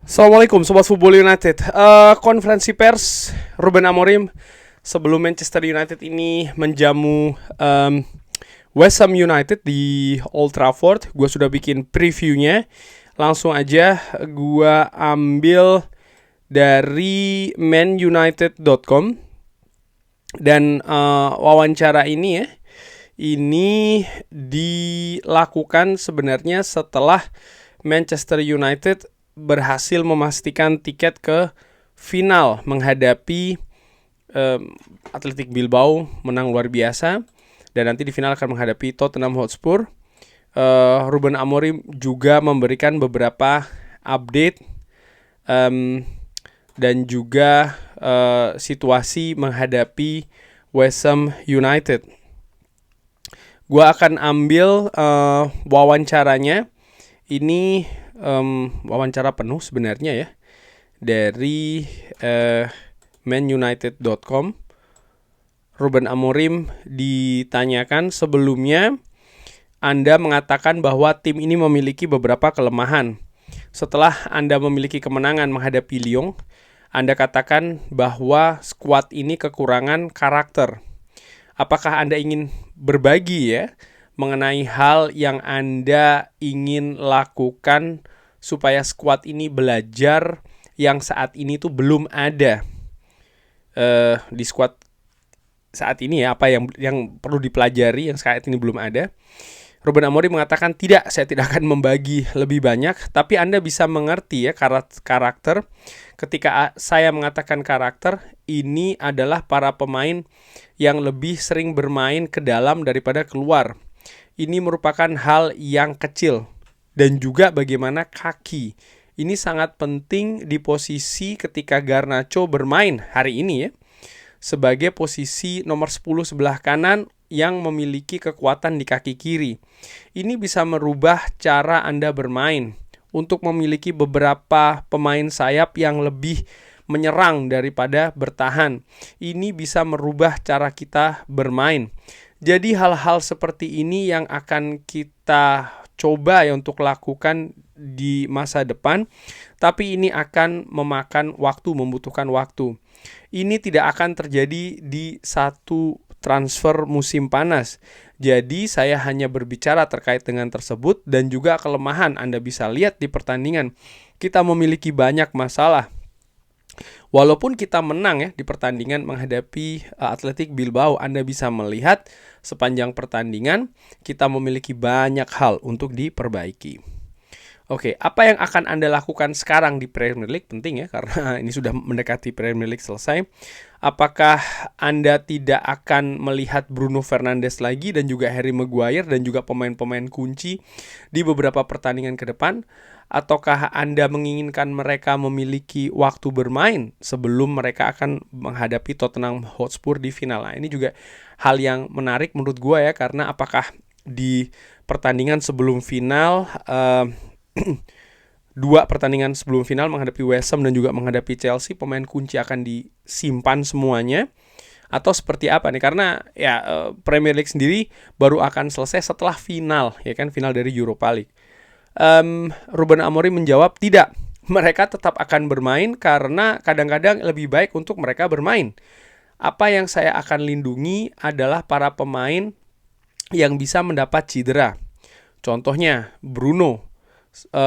Assalamualaikum Sobat Football United. Konferensi pers Ruben Amorim sebelum Manchester United ini menjamu West Ham United di Old Trafford. Gue sudah bikin previewnya. Langsung aja gue ambil dari manunited.com. Dan wawancara ini ya, ini dilakukan sebenarnya setelah Manchester United berhasil memastikan tiket ke final menghadapi Athletic Bilbao, menang luar biasa, dan nanti di final akan menghadapi Tottenham Hotspur. Ruben Amorim juga memberikan beberapa update dan juga situasi menghadapi West Ham United. Gua akan ambil wawancaranya. Ini wawancara penuh sebenarnya ya dari manunited.com. Ruben Amorim ditanyakan sebelumnya, Anda mengatakan bahwa tim ini memiliki beberapa kelemahan. Setelah Anda memiliki kemenangan menghadapi Lyon, Anda katakan bahwa skuad ini kekurangan karakter. Apakah Anda ingin berbagi ya mengenai hal yang Anda ingin lakukan supaya skuad ini belajar yang saat ini tuh belum ada di skuad saat ini ya, apa yang perlu dipelajari yang saat ini belum ada. Ruben Amorim mengatakan tidak, saya tidak akan membagi lebih banyak, tapi Anda bisa mengerti ya karakter. Ketika saya mengatakan karakter, ini adalah para pemain yang lebih sering bermain ke dalam daripada keluar. Ini merupakan hal yang kecil. Dan juga bagaimana kaki. Ini sangat penting di posisi ketika Garnacho bermain hari ini ya, sebagai posisi nomor 10 sebelah kanan yang memiliki kekuatan di kaki kiri. Ini bisa merubah cara Anda bermain untuk memiliki beberapa pemain sayap yang lebih menyerang daripada bertahan. Ini bisa merubah cara kita bermain. Jadi hal-hal seperti ini yang akan kita coba ya untuk lakukan di masa depan, tapi ini akan memakan waktu, membutuhkan waktu. Ini tidak akan terjadi di satu transfer musim panas. Jadi saya hanya berbicara terkait dengan tersebut dan juga kelemahan. Anda bisa lihat di pertandingan, kita memiliki banyak masalah. Walaupun kita menang ya di pertandingan menghadapi Athletic Bilbao, Anda bisa melihat sepanjang pertandingan kita memiliki banyak hal untuk diperbaiki. Oke, apa yang akan Anda lakukan sekarang di Premier League? Penting ya, karena ini sudah mendekati Premier League selesai. Apakah Anda tidak akan melihat Bruno Fernandes lagi dan juga Harry Maguire dan juga pemain-pemain kunci di beberapa pertandingan ke depan? Ataukah Anda menginginkan mereka memiliki waktu bermain sebelum mereka akan menghadapi Tottenham Hotspur di final? Nah, ini juga hal yang menarik menurut gue ya, karena apakah di pertandingan sebelum final, dua pertandingan sebelum final menghadapi West Ham dan juga menghadapi Chelsea, pemain kunci akan disimpan semuanya, atau seperti apa nih? Karena ya Premier League sendiri baru akan selesai setelah final, ya kan, final dari Europa League. Ruben Amorim menjawab tidak, mereka tetap akan bermain karena kadang-kadang lebih baik untuk mereka bermain. Apa yang saya akan lindungi adalah para pemain yang bisa mendapat cedera. Contohnya Bruno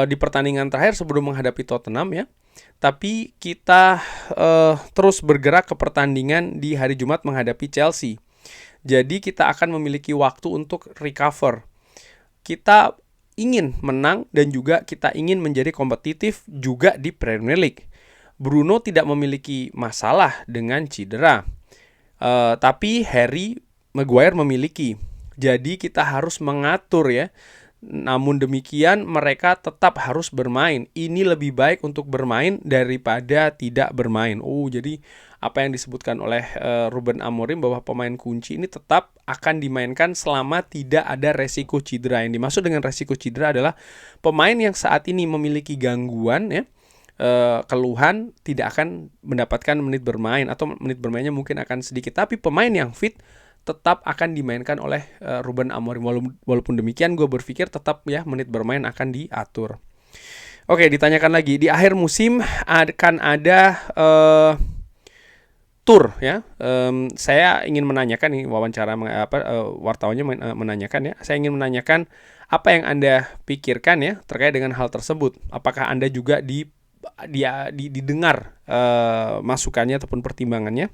di pertandingan terakhir sebelum menghadapi Tottenham ya. Tapi kita terus bergerak ke pertandingan di hari Jumat menghadapi Chelsea. Jadi kita akan memiliki waktu untuk recover. Kita ingin menang dan juga kita ingin menjadi kompetitif juga di Premier League. Bruno tidak memiliki masalah dengan cedera. Tapi Harry Maguire memiliki. Jadi kita harus mengatur ya. Namun demikian mereka tetap harus bermain. Ini lebih baik untuk bermain daripada tidak bermain. Jadi apa yang disebutkan oleh Ruben Amorim bahwa pemain kunci ini tetap akan dimainkan selama tidak ada resiko cedera. Yang dimaksud dengan resiko cedera adalah pemain yang saat ini memiliki gangguan ya, keluhan, tidak akan mendapatkan menit bermain atau menit bermainnya mungkin akan sedikit. Tapi pemain yang fit tetap akan dimainkan oleh Ruben Amorim. Walaupun demikian gue berpikir tetap ya menit bermain akan diatur. Oke, ditanyakan lagi, di akhir musim akan ada tour ya. Saya ingin menanyakan nih, wawancara wartawannya menanyakan ya. Saya ingin menanyakan apa yang Anda pikirkan ya terkait dengan hal tersebut. Apakah Anda juga didengar masukannya ataupun pertimbangannya?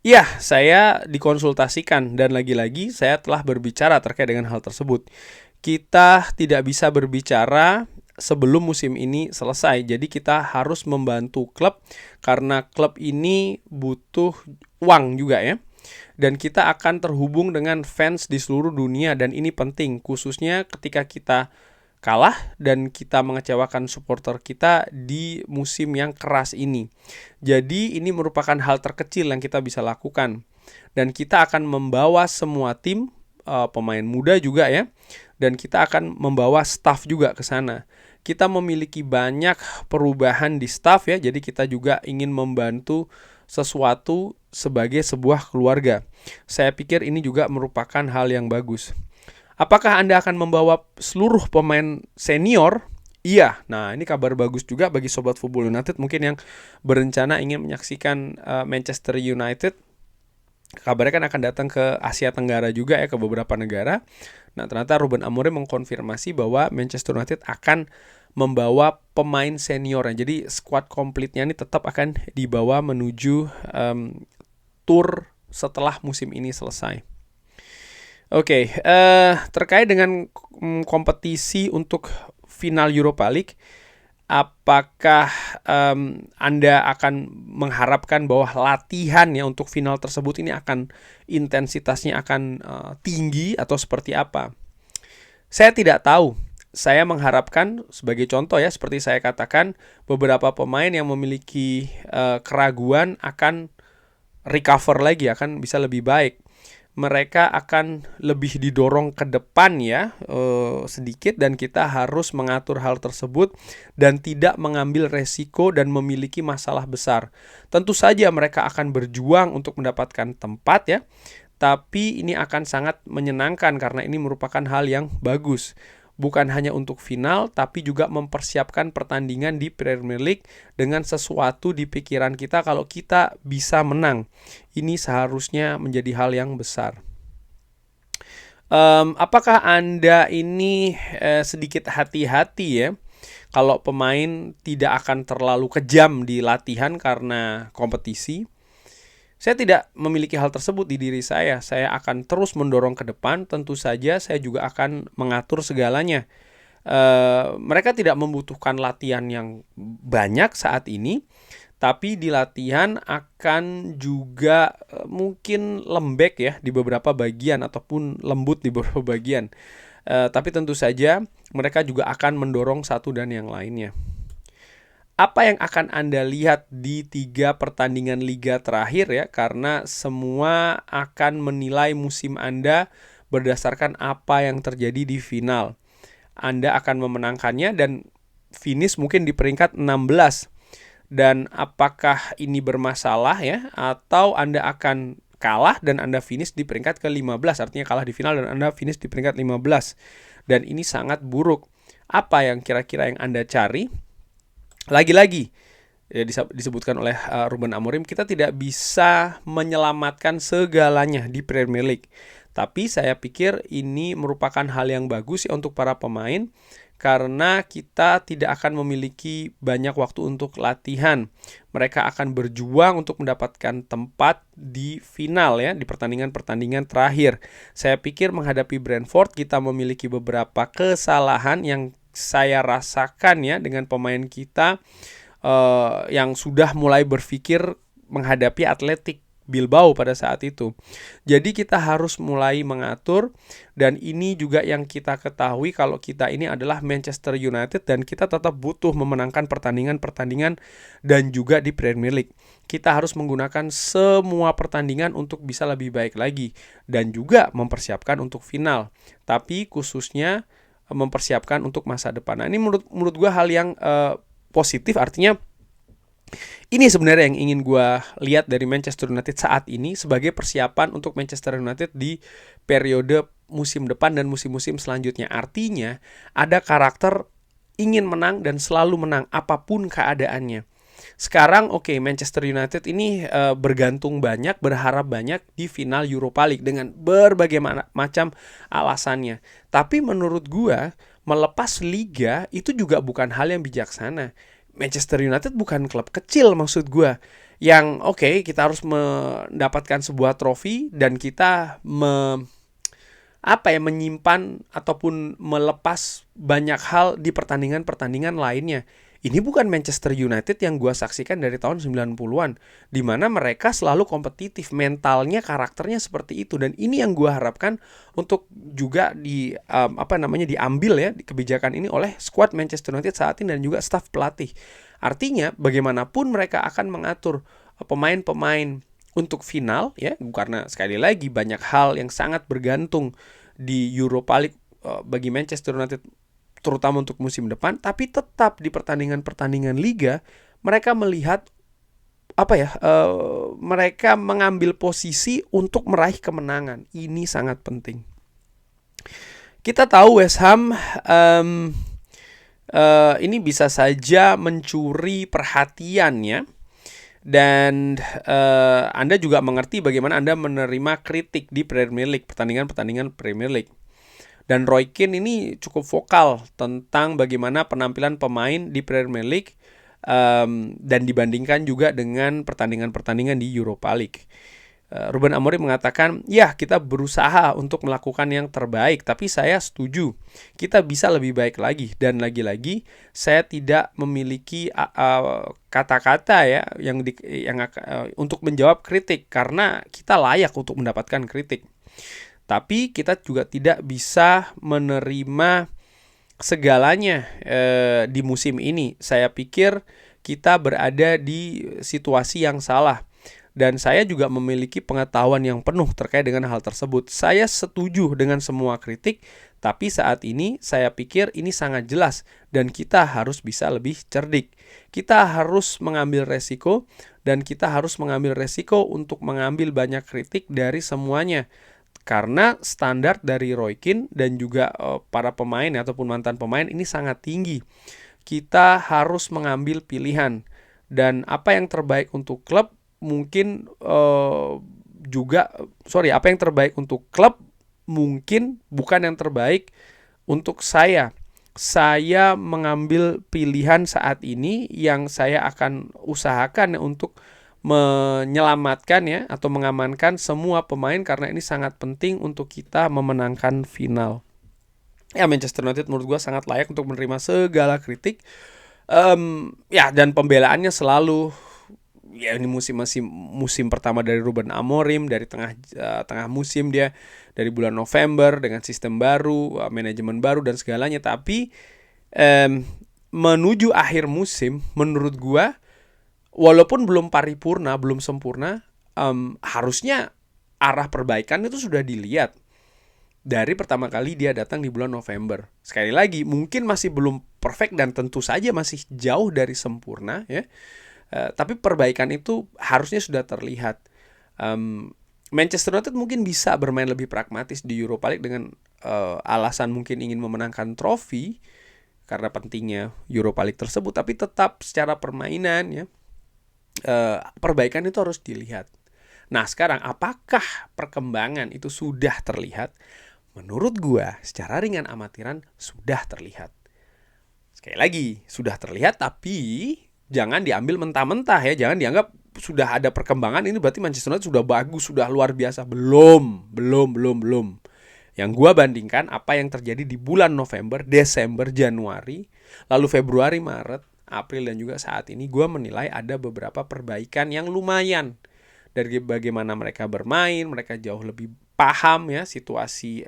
Iya, saya dikonsultasikan dan lagi-lagi saya telah berbicara terkait dengan hal tersebut. Kita tidak bisa berbicara sebelum musim ini selesai. Jadi kita harus membantu klub karena klub ini butuh uang juga ya. Dan kita akan terhubung dengan fans di seluruh dunia dan ini penting khususnya ketika kita kalah dan kita mengecewakan supporter kita di musim yang keras ini. Jadi ini merupakan hal terkecil yang kita bisa lakukan. Dan kita akan membawa semua tim, pemain muda juga ya. Dan kita akan membawa staff juga ke sana. Kita memiliki banyak perubahan di staff ya. Jadi kita juga ingin membantu sesuatu sebagai sebuah keluarga. Saya pikir ini juga merupakan hal yang bagus. Apakah Anda akan membawa seluruh pemain senior? Iya. Nah, ini kabar bagus juga bagi Sobat Football United mungkin yang berencana ingin menyaksikan Manchester United. Kabarnya kan akan datang ke Asia Tenggara juga ya, ke beberapa negara. Nah, ternyata Ruben Amorim mengkonfirmasi bahwa Manchester United akan membawa pemain seniornya. Jadi squad komplitnya ini tetap akan dibawa menuju tour setelah musim ini selesai. Oke, terkait dengan kompetisi untuk final Europa League, apakah Anda akan mengharapkan bahwa latihan ya untuk final tersebut ini akan intensitasnya akan tinggi atau seperti apa? Saya tidak tahu. Saya mengharapkan sebagai contoh ya, seperti saya katakan, beberapa pemain yang memiliki keraguan akan recover lagi, akan bisa lebih baik. Mereka akan lebih didorong ke depan ya sedikit dan kita harus mengatur hal tersebut dan tidak mengambil resiko dan memiliki masalah besar. Tentu saja mereka akan berjuang untuk mendapatkan tempat ya, tapi ini akan sangat menyenangkan karena ini merupakan hal yang bagus. Bukan hanya untuk final, tapi juga mempersiapkan pertandingan di Premier League dengan sesuatu di pikiran kita kalau kita bisa menang. Ini seharusnya menjadi hal yang besar. Apakah Anda ini sedikit hati-hati ya? Kalau pemain tidak akan terlalu kejam di latihan karena kompetisi? Saya tidak memiliki hal tersebut di diri saya. Saya akan terus mendorong ke depan. Tentu saja saya juga akan mengatur segalanya. Mereka tidak membutuhkan latihan yang banyak saat ini. Tapi di latihan akan juga mungkin lembek ya di beberapa bagian ataupun lembut di beberapa bagian. Tapi tentu saja mereka juga akan mendorong satu dan yang lainnya. Apa yang akan Anda lihat di 3 pertandingan liga terakhir ya, karena semua akan menilai musim Anda berdasarkan apa yang terjadi di final. Anda akan memenangkannya dan finish mungkin di peringkat 16. Dan apakah ini bermasalah ya, atau Anda akan kalah dan Anda finish di peringkat ke-15, artinya kalah di final dan Anda finish di peringkat 15. Dan ini sangat buruk. Apa yang kira-kira yang Anda cari? Lagi-lagi ya, disebutkan oleh Ruben Amorim, kita tidak bisa menyelamatkan segalanya di Premier League. Tapi saya pikir ini merupakan hal yang bagus ya untuk para pemain karena kita tidak akan memiliki banyak waktu untuk latihan. Mereka akan berjuang untuk mendapatkan tempat di final ya, di pertandingan-pertandingan terakhir. Saya pikir menghadapi Brentford kita memiliki beberapa kesalahan yang saya rasakan ya dengan pemain kita yang sudah mulai berpikir menghadapi Athletic Bilbao pada saat itu. Jadi kita harus mulai mengatur dan ini juga yang kita ketahui kalau kita ini adalah Manchester United dan kita tetap butuh memenangkan pertandingan-pertandingan dan juga di Premier League. Kita harus menggunakan semua pertandingan untuk bisa lebih baik lagi dan juga mempersiapkan untuk final. Tapi khususnya mempersiapkan untuk masa depan. Nah, ini menurut gue hal yang positif, artinya ini sebenarnya yang ingin gue lihat dari Manchester United saat ini sebagai persiapan untuk Manchester United di periode musim depan dan musim-musim selanjutnya. Artinya ada karakter ingin menang dan selalu menang apapun keadaannya. Sekarang Manchester United ini bergantung banyak, berharap banyak di final Europa League dengan berbagai macam alasannya. Tapi menurut gua melepas liga itu juga bukan hal yang bijaksana. Manchester United bukan klub kecil maksud gua. Yang kita harus mendapatkan sebuah trofi dan kita menyimpan ataupun melepas banyak hal di pertandingan-pertandingan lainnya. Ini bukan Manchester United yang gue saksikan dari tahun 90-an, di mana mereka selalu kompetitif, mentalnya, karakternya seperti itu. Dan ini yang gue harapkan untuk juga diambil ya di kebijakan ini oleh skuad Manchester United saat ini dan juga staf pelatih. Artinya bagaimanapun mereka akan mengatur pemain-pemain untuk final ya, karena sekali lagi banyak hal yang sangat bergantung di Europa League bagi Manchester United terutama untuk musim depan, tapi tetap di pertandingan-pertandingan liga mereka melihat mereka mengambil posisi untuk meraih kemenangan. Ini sangat penting. Kita tahu West Ham ini bisa saja mencuri perhatiannya. Dan Anda juga mengerti bagaimana Anda menerima kritik di Premier League, pertandingan-pertandingan Premier League. Dan Roy Keane ini cukup vokal tentang bagaimana penampilan pemain di Premier League dan dibandingkan juga dengan pertandingan-pertandingan di Europa League. Ruben Amorim mengatakan, ya kita berusaha untuk melakukan yang terbaik, tapi saya setuju kita bisa lebih baik lagi. Dan lagi-lagi saya tidak memiliki kata-kata ya yang untuk menjawab kritik, karena kita layak untuk mendapatkan kritik. Tapi kita juga tidak bisa menerima segalanya di musim ini. Saya pikir kita berada di situasi yang salah. Dan saya juga memiliki pengetahuan yang penuh terkait dengan hal tersebut. Saya setuju dengan semua kritik, tapi saat ini saya pikir ini sangat jelas dan kita harus bisa lebih cerdik. Kita harus mengambil resiko dan kita harus mengambil resiko untuk mengambil banyak kritik dari semuanya. Karena standar dari Roy Keane dan juga para pemain ataupun mantan pemain ini sangat tinggi. Kita harus mengambil pilihan dan apa yang terbaik untuk klub mungkin apa yang terbaik untuk klub mungkin bukan yang terbaik untuk saya. Saya mengambil pilihan saat ini yang saya akan usahakan untuk menyelamatkan ya atau mengamankan semua pemain karena ini sangat penting untuk kita memenangkan final. Ya, Manchester United menurut gue sangat layak untuk menerima segala kritik. Dan pembelaannya selalu ya, ini musim pertama dari Ruben Amorim, dari tengah musim dia, dari bulan November dengan sistem baru, manajemen baru dan segalanya. Tapi menuju akhir musim menurut gua walaupun belum paripurna, belum sempurna, harusnya arah perbaikan itu sudah dilihat dari pertama kali dia datang di bulan November. Sekali lagi mungkin masih belum perfect dan tentu saja masih jauh dari sempurna ya. Tapi perbaikan itu harusnya sudah terlihat. Manchester United mungkin bisa bermain lebih pragmatis di Europa League dengan alasan mungkin ingin memenangkan trofi karena pentingnya Europa League tersebut. Tapi tetap secara permainan ya, perbaikan itu harus dilihat. Nah sekarang apakah perkembangan itu sudah terlihat? Menurut gua secara ringan amatiran sudah terlihat. Sekali lagi sudah terlihat, tapi jangan diambil mentah-mentah ya. Jangan dianggap sudah ada perkembangan ini berarti Manchester United sudah bagus, sudah luar biasa. Belum. Yang gua bandingkan apa yang terjadi di bulan November, Desember, Januari, lalu Februari, Maret, April dan juga saat ini, gua menilai ada beberapa perbaikan yang lumayan. Dari bagaimana mereka bermain, mereka jauh lebih paham ya situasi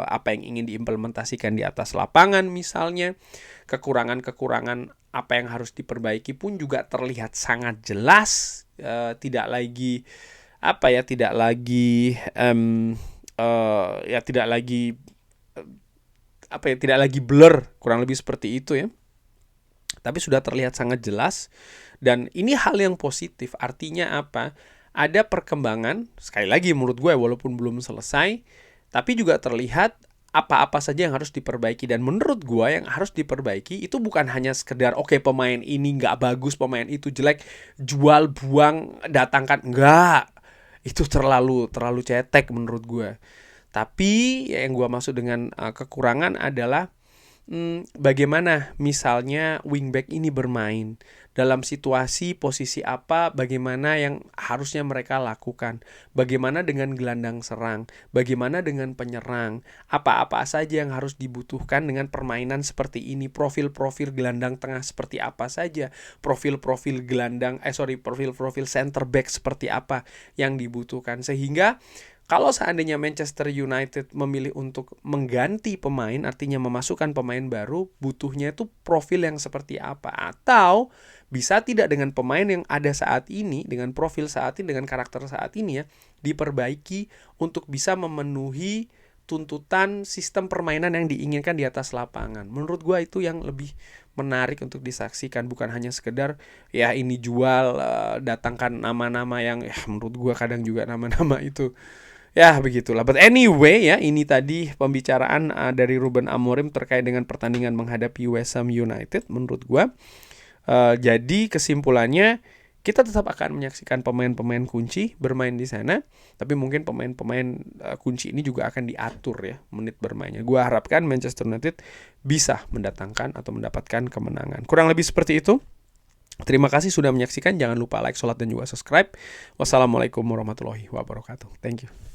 apa yang ingin diimplementasikan di atas lapangan misalnya. Kekurangan-kekurangan apa yang harus diperbaiki pun juga terlihat sangat jelas. Tidak lagi blur, kurang lebih seperti itu ya. Tapi sudah terlihat sangat jelas dan ini hal yang positif. Artinya apa? Ada perkembangan, sekali lagi menurut gue walaupun belum selesai, tapi juga terlihat apa-apa saja yang harus diperbaiki. Dan menurut gua yang harus diperbaiki itu bukan hanya sekedar oke, pemain ini nggak bagus, pemain itu jelek, jual, buang, datangkan. Enggak, itu terlalu cetek menurut gua. Tapi yang gua maksud dengan kekurangan adalah bagaimana misalnya wingback ini bermain dalam situasi posisi apa, bagaimana yang harusnya mereka lakukan, bagaimana dengan gelandang serang, bagaimana dengan penyerang, apa-apa saja yang harus dibutuhkan dengan permainan seperti ini, profil-profil gelandang tengah seperti apa saja, profil-profil center back seperti apa yang dibutuhkan, sehingga kalau seandainya Manchester United memilih untuk mengganti pemain, artinya memasukkan pemain baru, butuhnya itu profil yang seperti apa. Atau bisa tidak dengan pemain yang ada saat ini, dengan profil saat ini, dengan karakter saat ini ya, diperbaiki untuk bisa memenuhi tuntutan sistem permainan yang diinginkan di atas lapangan. Menurut gue itu yang lebih menarik untuk disaksikan, bukan hanya sekedar ya ini jual, datangkan nama-nama yang ya menurut gue kadang juga nama-nama itu ya begitulah. But anyway ya, ini tadi pembicaraan dari Ruben Amorim terkait dengan pertandingan menghadapi West Ham United. Menurut gua jadi kesimpulannya kita tetap akan menyaksikan pemain-pemain kunci bermain di sana, tapi mungkin pemain-pemain kunci ini juga akan diatur ya menit bermainnya. Gua harapkan Manchester United bisa mendatangkan atau mendapatkan kemenangan. Kurang lebih seperti itu. Terima kasih sudah menyaksikan. Jangan lupa like, share, dan juga subscribe. Wassalamualaikum warahmatullahi wabarakatuh. Thank you.